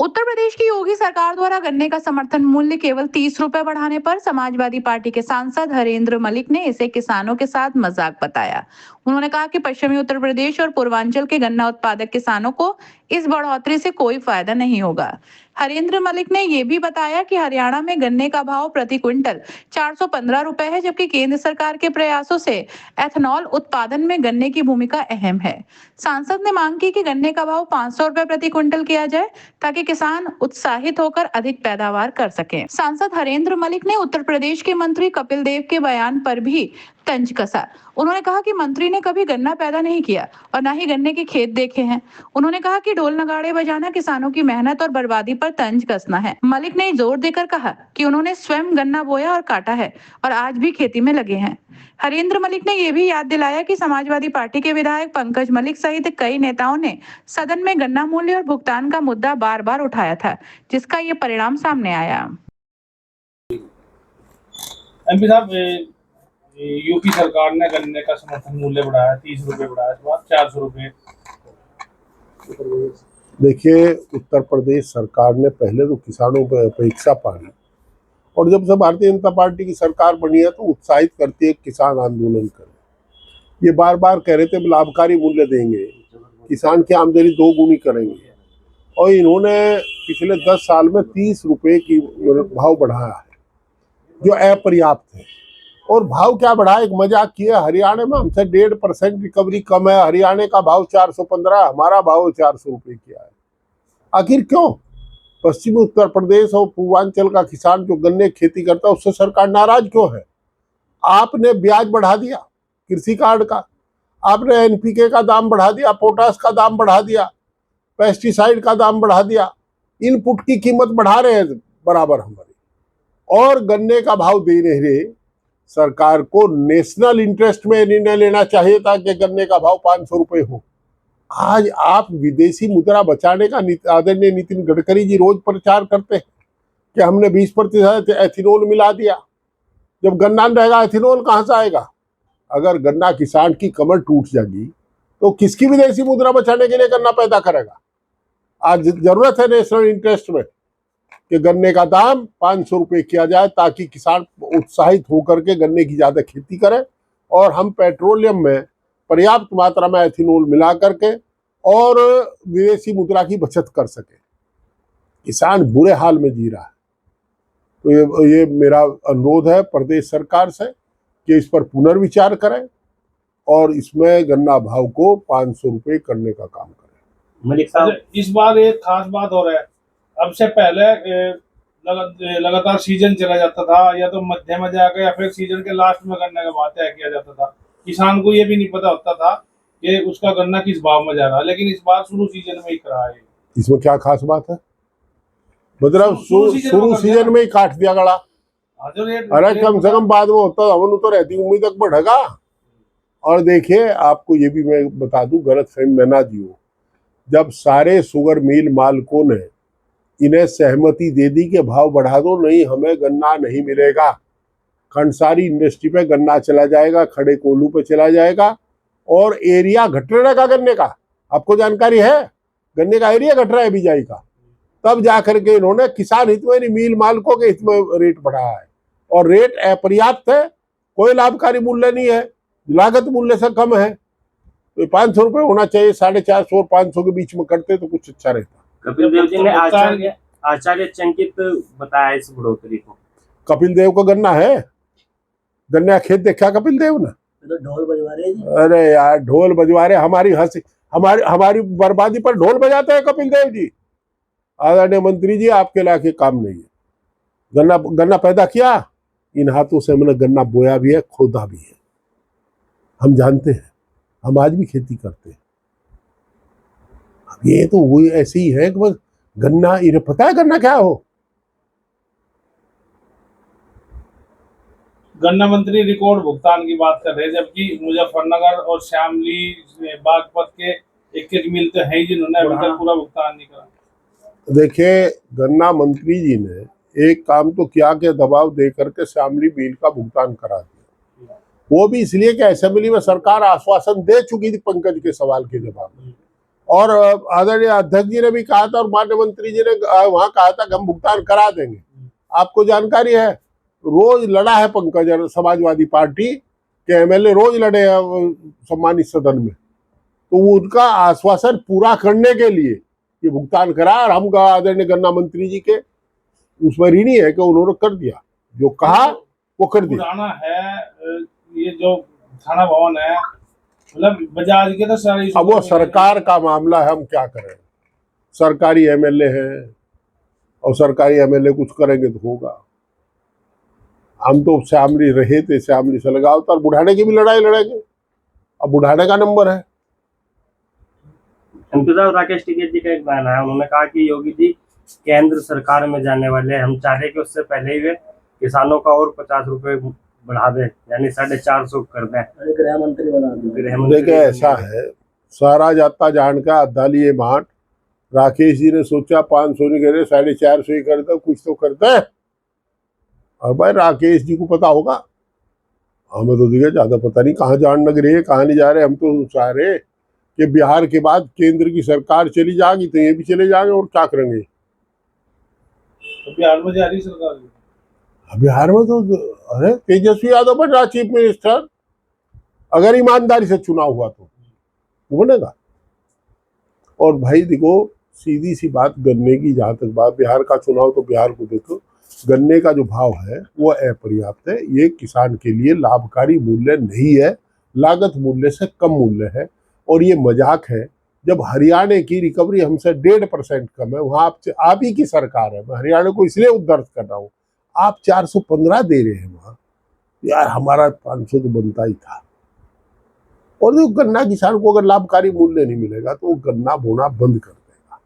उत्तर प्रदेश की योगी सरकार द्वारा गन्ने का समर्थन मूल्य केवल 30 रुपए बढ़ाने पर समाजवादी पार्टी के सांसद हरेंद्र मलिक ने इसे किसानों के साथ मजाक बताया। उन्होंने कहा कि पश्चिमी उत्तर प्रदेश और पूर्वांचल के गन्ना उत्पादक किसानों को इस बढ़ोतरी से कोई फायदा नहीं होगा। हरेंद्र मलिक ने यह भी बताया कि हरियाणा में गन्ने का भाव प्रति क्विंटल 415 रुपए है, जबकि केंद्र सरकार के प्रयासों से एथनॉल उत्पादन में गन्ने की भूमिका अहम है। सांसद ने मांग की कि गन्ने का भाव 500 रुपए प्रति क्विंटल किया जाए ताकि किसान उत्साहित होकर अधिक पैदावार कर सकें। सांसद हरेंद्र मलिक ने उत्तर प्रदेश के मंत्री कपिल देव के बयान पर भी तंज कसा। उन्होंने कहा कि मंत्री ने कभी गन्ना पैदा नहीं किया और न ही गन्ने के खेत देखे हैं। उन्होंने कहा कि ढोल नगाड़े बजाना किसानों की मेहनत और बर्बादी पर तंज कसना है। मलिक ने जोर देकर कहा कि उन्होंने स्वयं गन्ना बोया और काटा है और आज भी खेती में लगे हैं। हरेंद्र मलिक ने यह भी याद दिलाया कि समाजवादी पार्टी के विधायक पंकज मलिक सहित कई नेताओं ने सदन में गन्ना मूल्य और भुगतान का मुद्दा बार बार उठाया था, जिसका ये परिणाम सामने आया। एमपी साहब, यूपी सरकार ने गन्ने का समर्थन मूल्य बढ़ाया, 30 रुपए बढ़ाया, इस बार 400 रुपए। देखिए, उत्तर प्रदेश सरकार ने पहले तो किसानों पर अपेक्षा पाली और जब से भारतीय जनता पार्टी की सरकार बनी है तो उत्साहित करती है किसान आंदोलन करें। ये बार बार कह रहे थे लाभकारी मूल्य देंगे, किसान की आमदनी 2 गुनी करेंगे और इन्होंने पिछले 10 साल में 30 रुपए की भाव बढ़ाया है जो अपर्याप्त है। और भाव क्या बढ़ा, एक मजाक किया, हरियाणा में हमसे 1.5% रिकवरी कम है, हरियाणा का भाव 415, हमारा भाव 400 रुपये किया है। आखिर क्यों? पश्चिमी उत्तर प्रदेश और पूर्वांचल का किसान जो गन्ने की खेती करता है उससे सरकार नाराज क्यों है? आपने ब्याज बढ़ा दिया कृषि कार्ड का, आपने एनपीके का दाम बढ़ा दिया, पोटास का दाम बढ़ा दिया, पेस्टिसाइड का दाम बढ़ा दिया, इनपुट की कीमत बढ़ा रहे हैं बराबर हमारी, और गन्ने का भाव दे नहीं रहे। सरकार को नेशनल इंटरेस्ट में निर्णय लेना चाहिए था कि गन्ने का भाव 500 रुपये हो। आज आप विदेशी मुद्रा बचाने का आदरणीय नितिन गडकरी जी रोज प्रचार करते हैं कि हमने 20% एथिनॉल मिला दिया। जब गन्ना रहेगा एथिनॉल कहाँ से आएगा? अगर गन्ना किसान की कमर टूट जाएगी तो किसकी विदेशी मुद्रा बचाने के लिए गन्ना पैदा करेगा? आज जरूरत है नेशनल इंटरेस्ट में कि गन्ने का दाम 500 रुपये किया जाए ताकि किसान उत्साहित होकर के गन्ने की ज्यादा खेती करें और हम पेट्रोलियम में पर्याप्त मात्रा में एथिनॉल मिला करके और विदेशी मुद्रा की बचत कर सके। किसान बुरे हाल में जी रहा है, तो ये मेरा अनुरोध है प्रदेश सरकार से कि इस पर पुनर्विचार करें और इसमें गन्ना भाव को 500 रुपये करने का काम करें। मलिक साहब, इस बार एक खास बात हो रहा है, अब से पहले लगातार सीजन चला जाता था, या तो मध्य में जाकर या फिर सीजन के लास्ट में गन्ने का भाव तय किया जाता था। किसान को ये भी नहीं पता होता था कि उसका गन्ना किस भाव में जा रहा है, लेकिन इस बार शुरू सीजन में ही करा है। इसमें क्या खास बात है? मतलब शुरू सीजन में ही काट दिया गड़ा। अरे कम से कम बाद में होता हमन तो रहती उम्मीद तक बढ़ेगा। और देखिए, आपको ये भी मैं बता दूं, गलत फहमी में ना दियो, जब सारे शुगर मिल मालिकों ने इन्हें सहमति दे दी कि भाव बढ़ा दो, नहीं हमें गन्ना नहीं मिलेगा, खंडसारी इंडस्ट्री पे गन्ना चला जाएगा, खड़े कोल्हू पे चला जाएगा और एरिया घट रहेगा गन्ने का। आपको जानकारी है गन्ने का एरिया घट रहा है बिजाई का। तब जाकर के इन्होंने किसान हित में, मिल मालिकों के हित में रेट बढ़ाया है और रेट अपर्याप्त है, कोई लाभकारी मूल्य नहीं है, लागत मूल्य से कम है। तो 500 रुपये होना चाहिए, 450 और 500 के बीच में करते तो कुछ अच्छा रहता। कपिल देव जी ने आचार्य चंकित बताया इस बढ़ोतरी को। कपिल देव को गन्ना है, गन्ना खेत देखा कपिल देव ने? तो ढोल बजवा रहे जी। अरे यार, ढोल बजवा रहे, हमारी हंसी, हमारी बर्बादी पर ढोल बजाते हैं कपिल देव जी। आदरणीय मंत्री जी, आपके लायक काम नहीं है। गन्ना पैदा किया, इन हाथों से हमने गन्ना बोया भी है, खोदा भी है, हम जानते हैं, हम आज भी खेती करते हैं। अब ये तो वो ऐसे ही है कि बस गन्ना, इन्हें पता है गन्ना क्या हो। गन्ना मंत्री रिकॉर्ड भुगतान की बात कर रहे हैं, जबकि मुजफ्फरनगर और शामली बागपत के एक मिल तो है जिन्होंने अभी तक पूरा भुगतान नहीं करा। देखिए, गन्ना मंत्री जी ने एक काम तो किया कि दबाव दे करके शामली मिल का भुगतान करा दिया। वो भी इसलिए कि असेंबली में सरकार आश्वासन दे चुकी थी पंकज के सवाल के जवाब में, और आदरणीय अध्यक्ष जी ने भी कहा था और माननीय मंत्री जी ने वहां कहा था कि हम भुगतान करा देंगे। आपको जानकारी है, रोज लड़ा है पंकज समाजवादी पार्टी के एमएलए, रोज लड़े हैं सम्मानित सदन में, तो उनका आश्वासन पूरा करने के लिए ये भुगतान करा। और हम आदरणीय गन्ना मंत्री जी के उसमें ऋणी है कि उन्होंने कर दिया, जो कहा वो कर दिया। पुराना है ये जो थाना भवन है, मतलब बजाज के तो सारी, अब वो सरकार का मामला है, हम क्या करें, सरकारी एमएलए हैं और सरकारी एमएलए कुछ करेंगे तो होगा। हम तो श्यामली रहे थे, श्यामली से लगाव था, और बुढ़ाने की भी लड़ाई लड़ेंगे। अब बुढ़ाने का नंबर है। एमपी साहब राकेश टिकैत जी का एक बयान है, उन्होंने कहा कि योगी जी केंद्र सरकार में जाने वाले हैं, हम चाह रहे कि उससे पहले ही वे किसानों का और 50 रुपए बढ़ा दे, यानी 450 कर दें, गृह मंत्री बना दिया। देखिए ऐसा है, सारा जाता जान का अद्धा लिए मांट। राकेश जी ने सोचा 500 नहीं करे, 450 ही कर दो, कुछ तो करते हैं। और भाई राकेश जी को पता होगा, हमें तो देखिए ज्यादा पता नहीं कहाँ जान लग रही है, कहाँ नहीं जा रहे। हम तो चाह रहे कि बिहार के बाद केंद्र की सरकार चली जाएगी तो ये भी चले जाएंगे, और क्या करेंगे। तो बिहार में जा रही सरकार, बिहार में तो अरे तेजस्वी यादव बन रहा चीफ मिनिस्टर, अगर ईमानदारी से चुनाव हुआ तो वो बनेगा। और भाई देखो, सीधी सी बात, गन्ने की जहां तक बात, बिहार का चुनाव तो बिहार को देखो, गन्ने का जो भाव है वो अपर्याप्त है। ये किसान के लिए लाभकारी मूल्य नहीं है, लागत मूल्य से कम मूल्य है। और ये मजाक है, जब हरियाणा की रिकवरी हमसे 1.5% कम है, वहां आप ही की सरकार है, मैं हरियाणा को इसलिए उद्धृत कर रहा हूँ, आप 415 दे रहे हैं वहां, यार हमारा 500 तो बनता ही था। और जो गन्ना किसान को अगर लाभकारी मूल्य नहीं मिलेगा तो वो गन्ना बोना बंद कर देगा।